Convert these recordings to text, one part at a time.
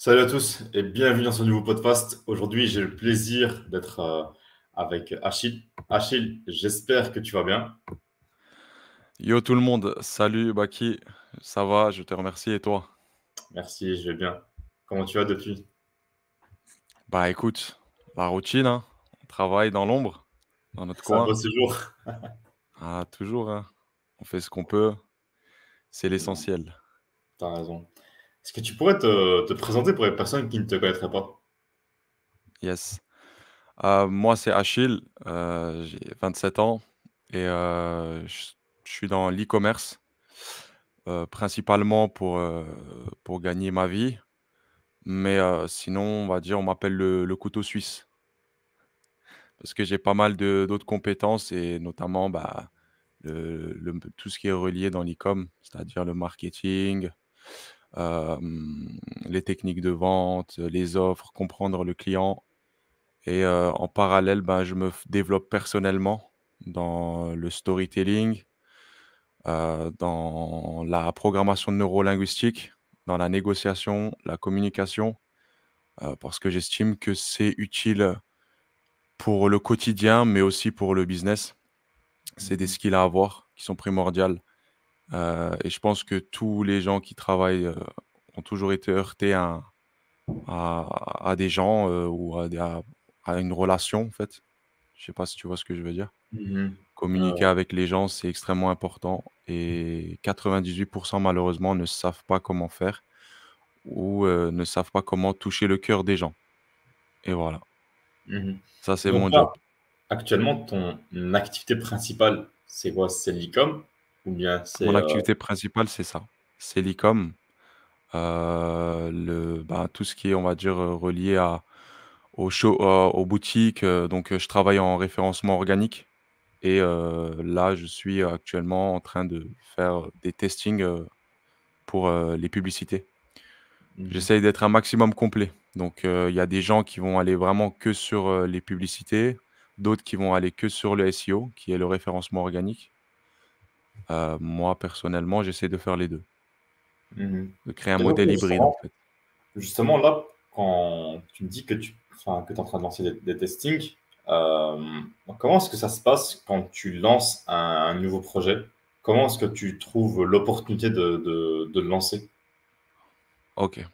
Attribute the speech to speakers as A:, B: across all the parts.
A: Salut à tous et bienvenue dans ce nouveau podcast. Aujourd'hui, j'ai le plaisir d'être avec Achille. Achille, j'espère que tu vas bien.
B: Yo tout le monde, salut Baki, ça va, je te remercie et toi?
A: Merci, je vais bien. Comment tu vas depuis?
B: Bah écoute, la routine, hein, on travaille dans l'ombre, dans notre
A: Ça
B: coin.
A: bosse toujours.
B: Ah toujours, hein, on fait ce qu'on peut, c'est
A: Non,
B: l'essentiel.
A: t'as raison. Est-ce que tu pourrais te présenter pour les personnes qui ne te connaîtraient pas?
B: Yes. Moi c'est Achille, j'ai 27 ans et je suis dans l'e-commerce, principalement pour gagner ma vie, mais sinon on va dire on m'appelle le couteau suisse. Parce que j'ai pas mal de d'autres compétences et notamment, bah, tout ce qui est relié dans l'e-com, c'est-à-dire le marketing, les techniques de vente, les offres, comprendre le client et en parallèle, ben, je me f développe personnellement dans le storytelling, dans la programmation neurolinguistique, dans la négociation, la communication, parce que j'estime que c'est utile pour le quotidien, mais aussi pour le business. C'est des
A: Mhm.
B: skills à avoir qui sont primordiales, et je pense que tous les gens qui travaillent, ont toujours été heurtés à des gens, ou à une relation, en fait. Je sais pas si tu vois ce que je veux dire?
A: Mhm.
B: Communiquer avec les gens, c'est extrêmement important et 98 malheureusement ne savent pas comment faire ou ne savent pas comment toucher le cœur des gens et voilà,
A: Mhm.
B: ça c'est
A: Donc
B: mon
A: là,
B: job.
A: actuellement, ton activité principale, c'est quoi? C'est l'e-com ou bien
B: Mon
A: c'est...
B: activité principale, c'est ça, c'est l'e-com. Tout ce qui est, on va dire, relié aux boutiques, donc je travaille en référencement organique et là, je suis actuellement en train de faire des testings, pour, les publicités.
A: Mhm.
B: J'essaye d'être un maximum complet. Donc il y a des gens qui vont aller vraiment que sur, les publicités, d'autres qui vont aller que sur le SEO, qui est le référencement organique. Moi, personnellement, j'essaie de faire les 2,
A: Mhm.
B: de créer un
A: Et donc,
B: modèle hybride, en fait.
A: justement, là, quand tu me dis que enfin, que tu es en train de lancer des testings, euh, comment est-ce que ça se passe quand tu lances un nouveau projet? Comment est-ce que tu trouves l'opportunité de le lancer?
B: OK.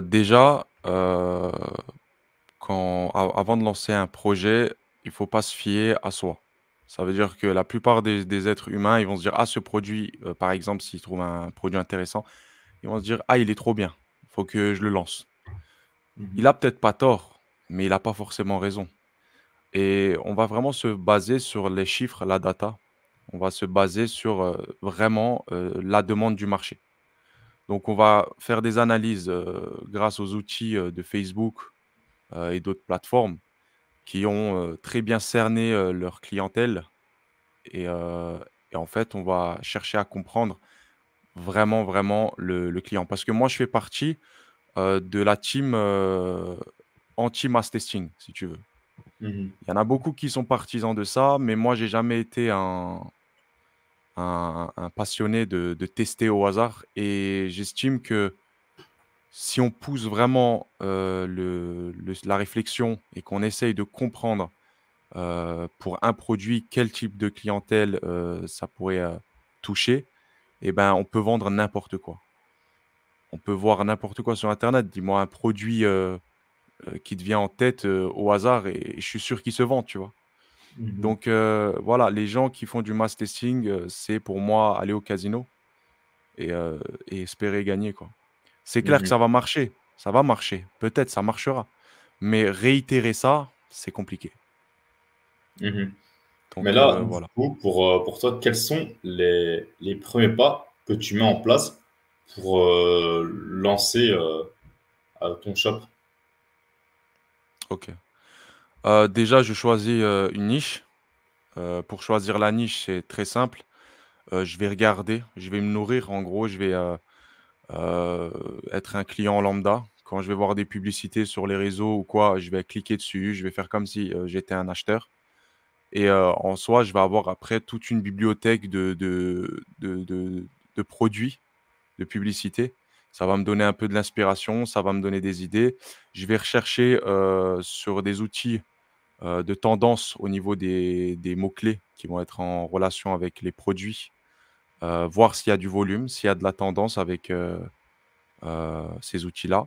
B: Déjà, avant de lancer un projet, il faut pas se fier à soi. Ça veut dire que la plupart des êtres humains, ils vont se dire: «Ah ce produit», par exemple, s'ils trouvent un produit intéressant, ils vont se dire: «Ah il est trop bien, il faut que je le lance».
A: Mhm.
B: Il a peut-être pas tort, mais il a pas forcément raison et on va vraiment se baser sur les chiffres, la data. On va se baser sur, vraiment, la demande du marché. Donc on va faire des analyses, grâce aux outils, de Facebook, et d'autres plateformes qui ont, très bien cerné, leur clientèle et en fait, on va chercher à comprendre vraiment, vraiment le client. Parce que moi, je fais partie, de la team, anti-mass testing, si tu veux.
A: Mhm.
B: Il y en a beaucoup qui sont partisans de ça, mais moi, j'ai jamais été un passionné de tester au hasard et j'estime que si on pousse vraiment, la réflexion et qu'on essaye de comprendre, pour un produit, quel type de clientèle, ça pourrait, toucher et ben, on peut vendre n'importe quoi. On peut voir n'importe quoi sur internet. Dis-moi un produit, qui te vient en tête, au hasard et je suis sûr qu'il se vend, tu vois?
A: Mhm.
B: Donc voilà, les gens qui font du mass testing, c'est pour moi aller au casino et heu et espérer gagner, quoi. C'est clair que
A: Mhm.
B: ça va marcher, peut-être ça marchera, mais réitérer ça, c'est compliqué.
A: Mhm. Mais
B: Donc
A: là, du
B: voilà.
A: coup, pour toi, quels sont les premiers pas que tu mets en place pour lancer ton shop?
B: OK. Déjà je choisis, une niche. Pour choisir la niche, c'est très simple. Je vais regarder, je vais me nourrir en gros, je vais, heu, être un client lambda. Quand je vais voir des publicités sur les réseaux ou quoi, je vais cliquer dessus, je vais faire comme si, j'étais un acheteur et en soi, je vais avoir après toute une bibliothèque de produits, de publicités Ça va me donner un peu de l'inspiration, ça va me donner des idées. Je vais rechercher, sur des outils, de tendance au niveau des mots-clés qui vont être en relation avec les produits, voir s'il y a du volume, s'il y a de la tendance avec, ces outils-là.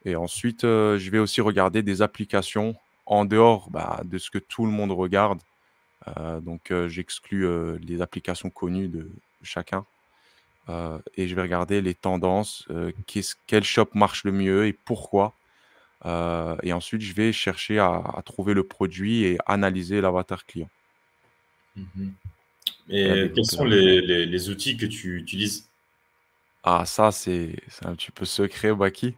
B: Et ensuite, je vais aussi regarder des applications en dehors, bah, de ce que tout le monde regarde. Donc, j'exclus, les applications connues de chacun, et je vais regarder les tendances, quel shop marche le mieux et pourquoi. Et ensuite, je vais chercher à trouver le produit et analyser l'avatar client
A: Mhm.
B: et à
A: Et quels
B: développer
A: sont
B: derrière.
A: les outils que tu utilises?
B: Ah ça, c'est un petit peu secret, Baki,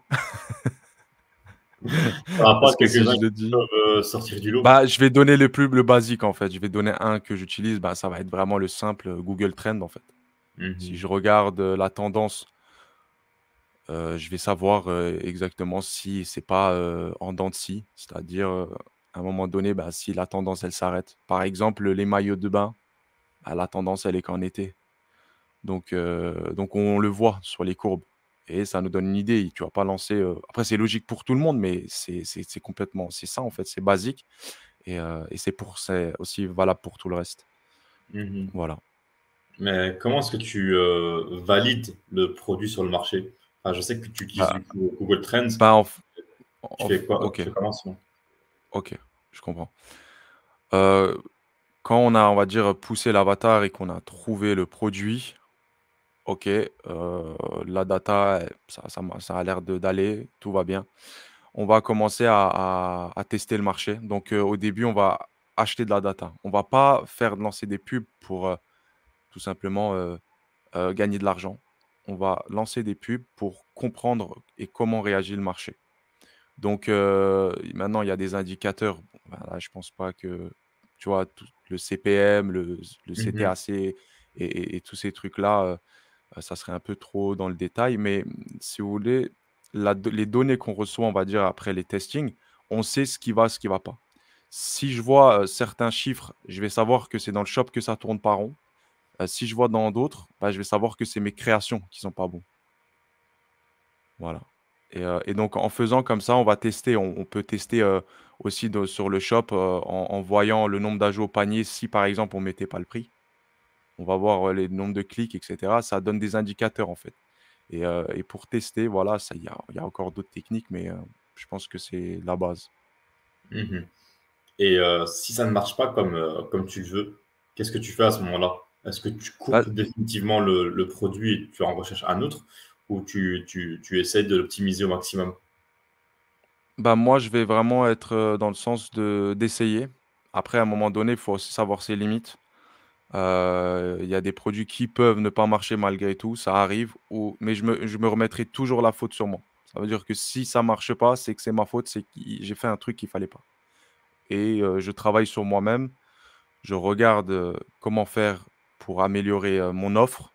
A: Par rapport
B: parce
A: à
B: que si
A: quelques-uns
B: je le
A: qui
B: dis,
A: peuvent sortir du lot.
B: bah, je vais donner le basique, en fait. Je vais donner un que j'utilise, bah, ça va être vraiment le simple, Google Trends, en fait. Si
A: Mhm.
B: je regarde, la tendance, je vais savoir, exactement si c'est pas, en dents de scie. C'est-à-dire, à un moment donné, bah, si la tendance, elle s'arrête. Par exemple, les maillots de bain, bah, la tendance, elle est qu'en été. Donc on le voit sur les courbes et ça nous donne une idée. Tu vas pas lancer, après c'est logique pour tout le monde, mais c'est complètement c'est ça, en fait, c'est basique et c'est aussi valable pour tout le reste.
A: Mhm.
B: Voilà.
A: Mais comment est-ce que tu valides le produit sur le marché? Enfin, je sais que tu utilises
B: Bah
A: du coup Google Trends.
B: bah,
A: Tu fais quoi? Tu
B: OK,
A: fais comment sinon?
B: OK, je comprends. Heu, Quand on a, on va dire, poussé l'avatar et qu'on a trouvé le produit, OK, la data, ça a l'air de d'aller, tout va bien. On va commencer à tester le marché. Donc, au début, on va acheter de la data. On va pas faire lancer des pubs pour, tout simplement, gagner de l'argent. On va lancer des pubs pour comprendre et comment réagit le marché. Donc, maintenant, il y a des indicateurs. Bon, ben, là, je pense pas que, tu vois, tout le CPM, le
A: Mhm.
B: CTAC et tous ces trucs-là, ça serait un peu trop dans le détail, mais si vous voulez, les données qu'on reçoit, on va dire, après les testings, on sait ce qui va pas. Si je vois, certains chiffres, je vais savoir que c'est dans le shop que ça tourne pas rond. Si je vois dans d'autres, bah, je vais savoir que c'est mes créations qui sont pas bons. Voilà et donc en faisant comme ça, on va tester. On peut tester, aussi sur le shop, en voyant le nombre d'ajouts au panier si, par exemple, on mettait pas le prix. On va voir, les nombres de clics et cetera. Ça donne des indicateurs, en fait et pour tester, voilà, ça il y a encore d'autres techniques, mais je pense que c'est la base.
A: Mhm. Et si ça ne marche pas comme tu le veux, qu'est-ce que tu fais à ce moment-là? Est-ce que tu
B: Bah
A: coupes définitivement le produit et tu en recherches un autre ou tu essaies de l'optimiser au maximum?
B: moi, je vais vraiment être, dans le sens d'essayer. Après, à un moment donné, il faut aussi savoir ses limites. Il y a des produits qui peuvent ne pas marcher malgré tout, ça arrive mais je me remettrai toujours la faute sur moi. Ça veut dire que si ça marche pas, c'est que c'est ma faute, c'est que j'ai fait un truc qu'il fallait pas et je travaille sur moi-même. Je regarde, comment faire pour améliorer, mon offre,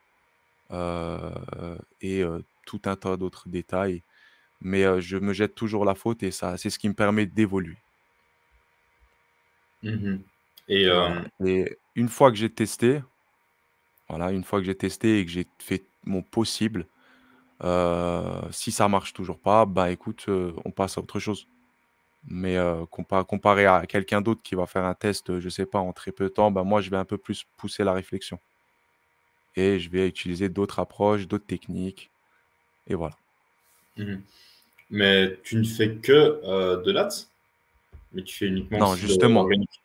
B: et tout un tas d'autres détails, mais je me jette toujours la faute et ça c'est ce qui me permet d'évoluer.
A: Mhm. Et
B: Voilà et une fois que j'ai testé, voilà, une fois que j'ai testé et que j'ai fait mon possible, si ça marche toujours pas, bah, écoute, on passe à autre chose. Mais comparé à quelqu'un d'autre qui va faire un test, je sais pas, en très peu de temps, bah, moi je vais un peu plus pousser la réflexion et je vais utiliser d'autres approches, d'autres techniques et voilà.
A: mhm. Mais tu ne fais que de l'ads, mais tu fais uniquement
B: Non,
A: aussi de
B: justement.
A: l'organique.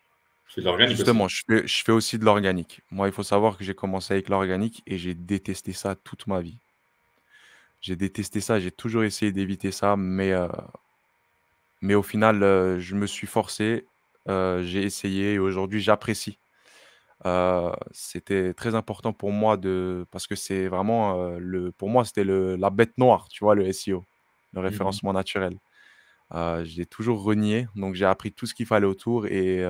A: Tu fais de l'organique aussi.
B: Justement, je fais aussi de l'organique. Moi, il faut savoir que j'ai commencé avec l'organique et j'ai détesté ça toute ma vie. J'ai détesté ça, j'ai toujours essayé d'éviter ça, mais au final, je me suis forcé, j'ai essayé et aujourd'hui j'apprécie. C'était très important pour moi parce que c'est vraiment, pour moi, c'était la bête noire, tu vois, le SEO, le
A: Mhm.
B: référencement naturel. Je l'ai toujours renié, donc j'ai appris tout ce qu'il fallait autour et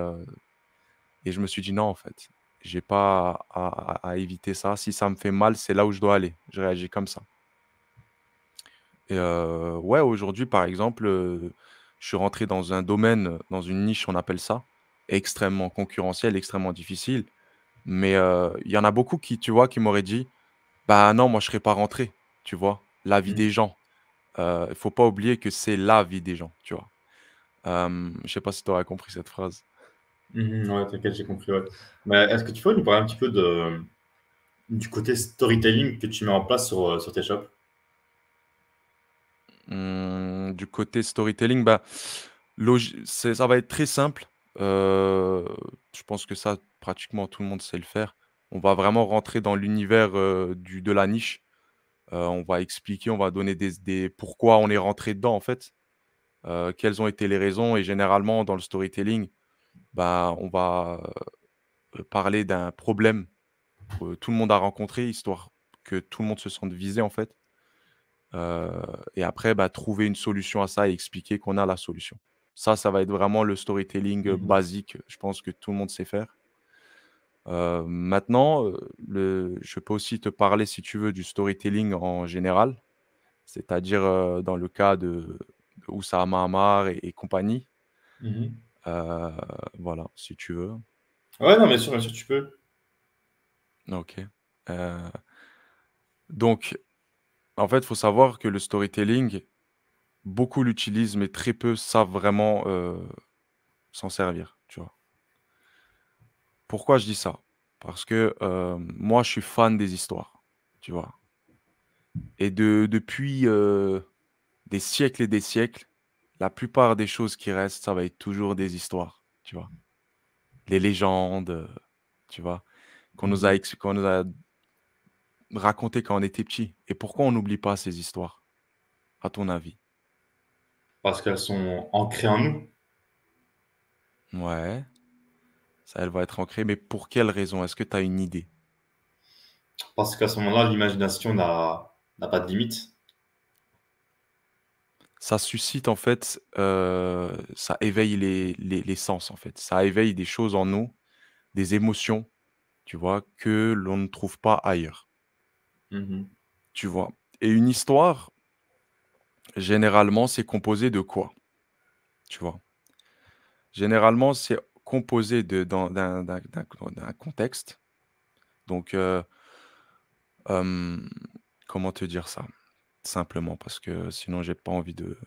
B: je me suis dit: «Non, en fait, j'ai pas à éviter ça. Si ça me fait mal, c'est là où je dois aller». Je réagis comme ça et ouais, aujourd'hui, par exemple, je suis rentré dans un domaine, dans une niche, on appelle ça, extrêmement concurrentiel, extrêmement difficile, mais il y en a beaucoup qui, tu vois, qui m'auraient dit: «Bah, non, moi, je serais pas rentré», tu vois? la vie
A: Mhm.
B: des gens. Il faut pas oublier que c'est la vie des gens, tu vois. Je sais pas si tu aurais compris cette phrase.
A: Ouais, t'inquiète, j'ai compris, ouais. Mais est-ce que tu peux nous parler un petit peu du côté storytelling que tu mets en place sur tes shops?
B: Du côté storytelling, bah, ça va être très simple. Euh, je pense que ça, pratiquement tout le monde sait le faire. On va vraiment rentrer dans l'univers de la niche. On va expliquer, on va donner pourquoi on est rentré dedans, en fait. Quelles ont été les raisons. Et généralement, dans le storytelling, bah, on va parler d'un problème que tout le monde a rencontré, histoire que tout le monde se sente visé, en fait. Heu et après, bah, trouver une solution à ça et expliquer qu'on a la solution. Ça va être vraiment le storytelling,
A: Mhm.
B: basique, je pense que tout le monde sait faire. Maintenant, je peux aussi te parler, si tu veux, du storytelling en général, c'est-à-dire, dans le cas de Oussama Ammar et compagnie.
A: Mhm.
B: Heu, voilà, si tu veux.
A: Ouais, non, bien sûr, tu peux.
B: OK. Heu, donc en fait, il faut savoir que le storytelling, beaucoup l'utilisent, mais très peu savent vraiment, s'en servir, tu vois? Pourquoi je dis ça? Parce que, moi, je suis fan des histoires, tu vois? Et depuis, des siècles et des siècles, la plupart des choses qui restent, ça va être toujours des histoires, tu vois? Les légendes, tu vois?
A: Mhm.
B: Qu'on nous a racontées quand on était petit. Et pourquoi on n'oublie pas ces histoires, à ton avis?
A: Parce qu'elles sont ancrées en nous.
B: Ouais, ça, elle va être ancrée, mais pour quelle raison? Est-ce que tu as une idée?
A: Parce qu'à ce moment-là, l'imagination n'a pas de limite.
B: Ça suscite en fait, ça éveille les sens, en fait. Ça éveille des choses en nous, des émotions, tu vois? Que l'on ne trouve pas ailleurs,
A: Mhm.
B: tu vois? Et une histoire, généralement, c'est composé de quoi? Tu vois? Généralement, c'est composé de d'un contexte. Donc, hem, comment te dire ça? Simplement, parce que sinon j'ai pas envie de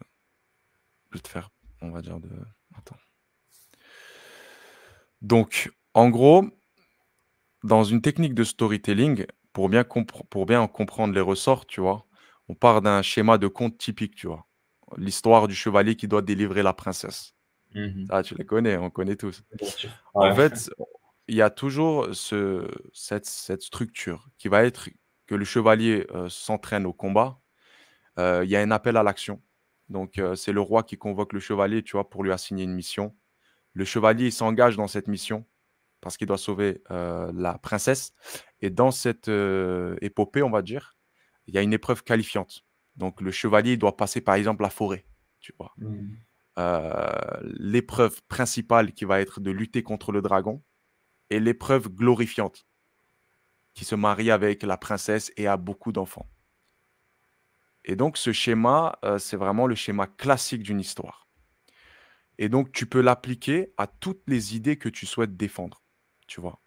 B: te faire, on va dire, de attends. Donc, en gros, dans une technique de storytelling, pour bien en comprendre les ressorts, tu vois? On part d'un schéma de conte typique, tu vois? L'histoire du chevalier qui doit délivrer la princesse.
A: Mhm.
B: Ça, tu les connais, on connaît tous.
A: Bien sûr.
B: En
A: Ouais.
B: fait, il y a toujours cette structure qui va être que le chevalier, s'entraîne au combat, il y a un appel à l'action. Donc, c'est le roi qui convoque le chevalier, tu vois, pour lui assigner une mission. Le chevalier, il s'engage dans cette mission parce qu'il doit sauver, la princesse et dans cette, épopée, on va dire, il y a une épreuve qualifiante. Donc le chevalier, il doit passer, par exemple, la forêt, tu vois?
A: Mhm.
B: L'épreuve principale qui va être de lutter contre le dragon et l'épreuve glorifiante qui se marie avec la princesse et a beaucoup d'enfants. Et donc ce schéma, c'est vraiment le schéma classique d'une histoire et donc tu peux l'appliquer à toutes les idées que tu souhaites défendre, tu vois?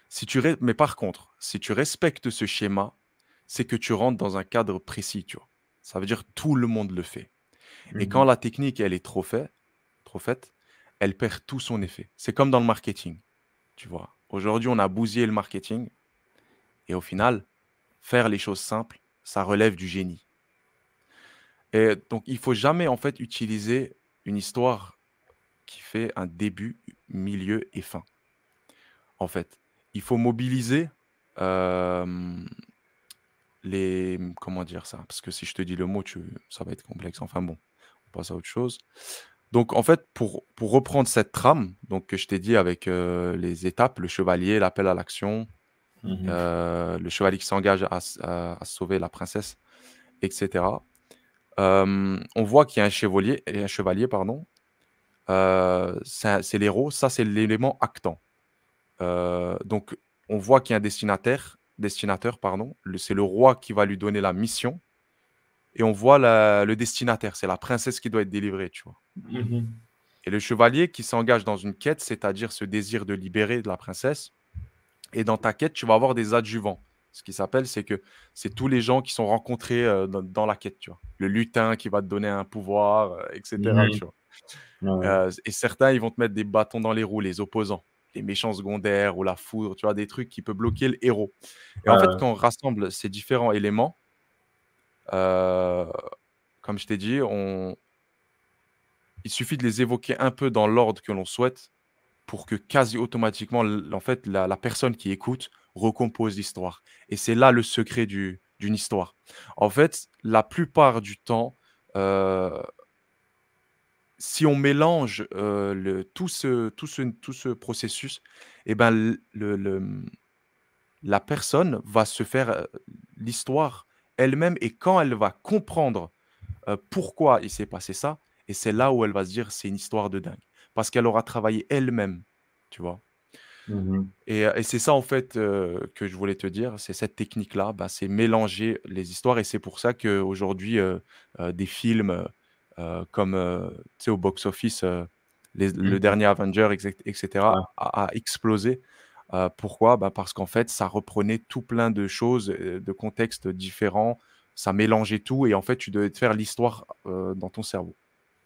B: Si tu ré Mais par contre, si tu respectes ce schéma, c'est que tu rentres dans un cadre précis, tu vois? Ça veut dire tout le monde le fait et quand
A: Mhm.
B: la technique, elle est trop faite, elle perd tout son effet. C'est comme dans le marketing, tu vois? Aujourd'hui, on a bousillé le marketing et au final, faire les choses simples, ça relève du génie et donc il faut jamais, en fait, utiliser une histoire qui fait un début, milieu et fin, en fait. Il faut mobiliser, hem comment dire ça? Parce que si je te dis le mot, ça va être complexe. Enfin bon, on passe à autre chose. Donc en fait, pour reprendre cette trame, donc que je t'ai dit avec, les étapes, le chevalier, l'appel à l'action,
A: Mhm.
B: le chevalier qui s'engage à sauver la princesse et cetera. On voit qu'il y a un chevalier, pardon, c'est l'héros, ça c'est l'élément actant. Donc on voit qu'il y a un destinateur, pardon, c'est le roi qui va lui donner la mission. Et on voit le destinataire, c'est la princesse qui doit être délivrée, tu vois?
A: Mhm.
B: Et le chevalier qui s'engage dans une quête, c'est-à-dire ce désir de libérer de la princesse et dans ta quête, tu vas avoir des adjuvants. Ce qui s'appelle, c'est que c'est tous les gens qui sont rencontrés dans la quête, tu vois. Le lutin qui va te donner un pouvoir, etc.,
A: Mhm.
B: tu vois.
A: Ouais.
B: Et certains, ils vont te mettre des bâtons dans les roues, les opposants, les méchants secondaires ou la foudre, tu vois, des trucs qui peuvent bloquer le héros. Et en fait,
A: Ouais.
B: quand on rassemble ces différents éléments, euh, comme je t'ai dit, il suffit de les évoquer un peu dans l'ordre que l'on souhaite pour que quasi automatiquement, en fait, la personne qui écoute recompose l'histoire. Et c'est là le secret d'une histoire. En fait, la plupart du temps, euh, si on mélange tout ce processus, eh ben, la personne va se faire l'histoire elle-même et quand elle va comprendre pourquoi il s'est passé ça, et c'est là où elle va se dire c'est une histoire de dingue. Parce qu'elle aura travaillé elle-même, tu vois.
A: Mhm.
B: Et c'est ça, en fait, que je voulais te dire, c'est cette technique-là, bah, c'est mélanger les histoires et c'est pour ça qu'aujourd'hui, des films comme, tu sais, au box-office, le
A: Mhm.
B: dernier Avenger, etc.,
A: Ouais.
B: a explosé. Pourquoi? Bah, parce qu'en fait, ça reprenait tout plein de choses, de contextes différents, ça mélangeait tout et en fait, tu devais te faire l'histoire dans ton cerveau.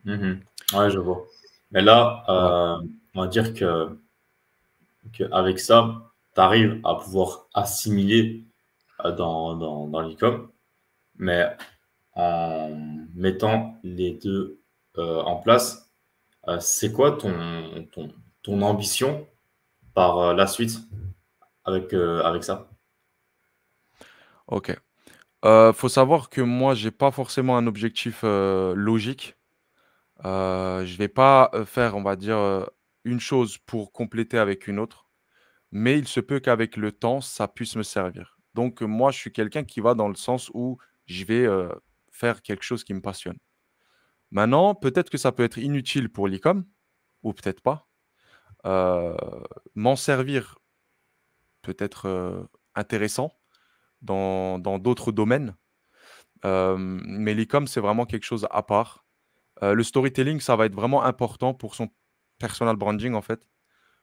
A: Mhm. Ouais, je vois. Mais là,
B: Voilà.
A: on va dire qu'avec ça, tu arrives à pouvoir assimiler dans l'e-com, mais en mettant les deux en place, c'est quoi ton ambition par la suite avec ça?
B: Ok. Faut savoir que moi, j'ai pas forcément un objectif logique. Je vais pas faire, on va dire, une chose pour compléter avec une autre, mais il se peut qu'avec le temps, ça puisse me servir. Donc, moi, je suis quelqu'un qui va dans le sens où je vais faire quelque chose qui me passionne. Maintenant, peut-être que ça peut être inutile pour l'e-com, ou peut-être pas. Euh, M'en servir peut être intéressant dans d'autres domaines. Mais l'e-com, c'est vraiment quelque chose à part. Le storytelling, ça va être vraiment important pour son personal branding, en fait.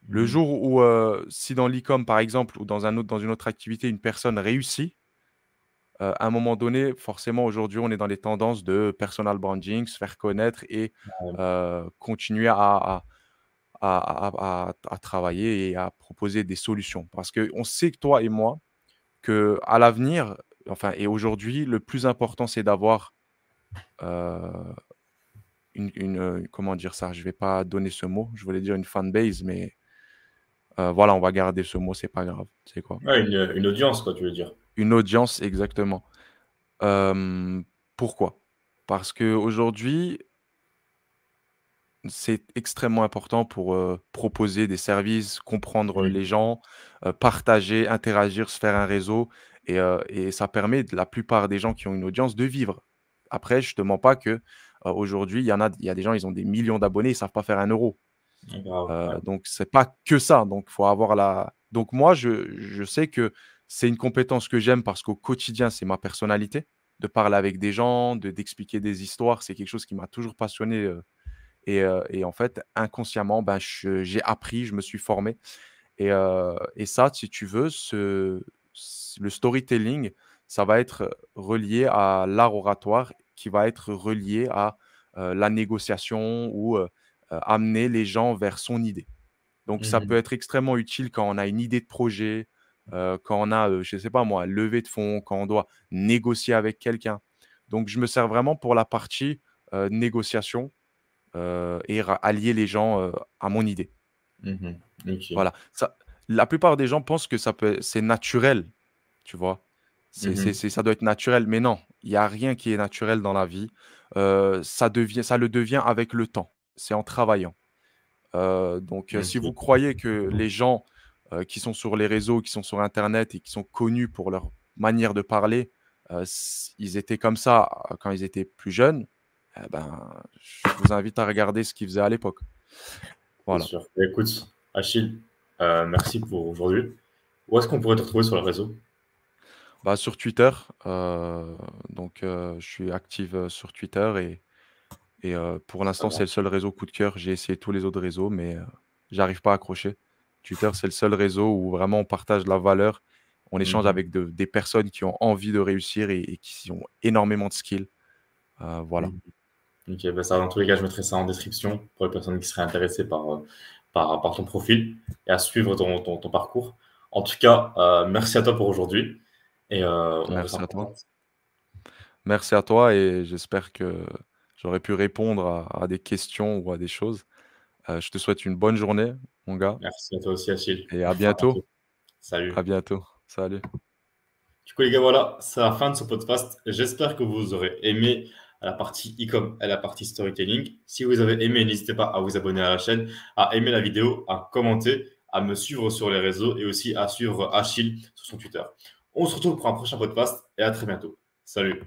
B: Le
A: Mhm.
B: jour où, si dans l'e-com, par exemple, ou dans une autre activité, une personne réussit, à un moment donné, forcément, aujourd'hui, on est dans les tendances de personal branding, se faire connaître et
A: Ouais.
B: continuer à travailler et à proposer des solutions. Parce qu'on sait que toi et moi, que à l'avenir, enfin, et aujourd'hui, le plus important, c'est d'avoir euh, comment dire ça? Je vais pas donner ce mot. Je voulais dire une fanbase, mais voilà, on va garder ce mot, c'est pas grave. C'est quoi?
A: Ouais, une audience, quoi, tu veux dire.
B: Une audience, exactement. Hem, Pourquoi? Parce qu'aujourd'hui, c'est extrêmement important pour, proposer des services, comprendre
A: Mhm.
B: les gens, partager, interagir, se faire un réseau et ça permet de la plupart des gens qui ont une audience de vivre. Après, je te mens pas que, aujourd'hui, il y a des gens, ils ont des millions d'abonnés, ils savent pas faire 1 €.
A: Grave, ouais.
B: Donc c'est pas que ça, donc faut avoir la donc moi je sais que c'est une compétence que j'aime parce qu'au quotidien, c'est ma personnalité, de parler avec des gens, d'expliquer des histoires, c'est quelque chose qui m'a toujours passionné, et en fait, inconsciemment, ben, j'ai appris, je me suis formé et ça, si tu veux, le storytelling, ça va être relié à l'art oratoire qui va être relié à, la négociation ou, amener les gens vers son idée. Donc ça peut
A: Mhm.
B: être extrêmement utile quand on a une idée de projet, quand on a, je ne sais pas moi, levé de fonds, quand on doit négocier avec quelqu'un. Donc je me sers vraiment pour la partie, négociation, et allier les gens, à mon idée.
A: Mhm. Ok.
B: Voilà. La plupart des gens pensent que c'est naturel, tu vois?
A: Mhm.
B: Ça doit être naturel, mais non, il y a rien qui est naturel dans la vie. Ça le devient avec le temps. C'est en travaillant. Donc, si vous
A: Ok.
B: croyez que les gens, qui sont sur les réseaux, qui sont sur internet et qui sont connus pour leur manière de parler, ils étaient comme ça, quand ils étaient plus jeunes, eh ben, je vous invite à regarder ce qu'ils faisaient à l'époque.
A: C'est
B: Voilà.
A: sûr. Écoute, Achille, merci pour aujourd'hui. Où est-ce qu'on pourrait te retrouver sur le réseau?
B: Bah, sur Twitter, je suis active, sur Twitter et pour
A: Ça
B: l'instant, c'est le
A: marche.
B: seul réseau coup de cœur. J'ai essayé tous les autres réseaux, mais j'arrive pas à accrocher. Twitter, c'est le seul réseau où vraiment on partage la valeur, On échange
A: Mhm.
B: avec des personnes qui ont envie de réussir et qui ont énormément de skills. Voilà.
A: Mhm. Ok, bah ça, dans tous les cas, je mettrai ça en description pour les personnes qui seraient intéressées par ton profil et à suivre ton parcours. En tout cas, merci à toi pour aujourd'hui et on reste en
B: Merci à toi.
A: contact.
B: Merci à toi et j'espère que j'aurais pu répondre à des questions ou à des choses. Je te souhaite une bonne journée, mon gars,
A: Merci à toi aussi, Achille.
B: et
A: À
B: à bientôt.
A: bientôt. Salut.
B: À bientôt. Salut.
A: Du coup, les gars, voilà, c'est la fin de ce podcast. J'espère que vous aurez aimé la partie e-com et la partie storytelling. Si vous avez aimé, n'hésitez pas à vous abonner à la chaîne, à aimer la vidéo, à commenter, à me suivre sur les réseaux et aussi à suivre Achille sur son Twitter. On se retrouve pour un prochain podcast et à très bientôt. Salut.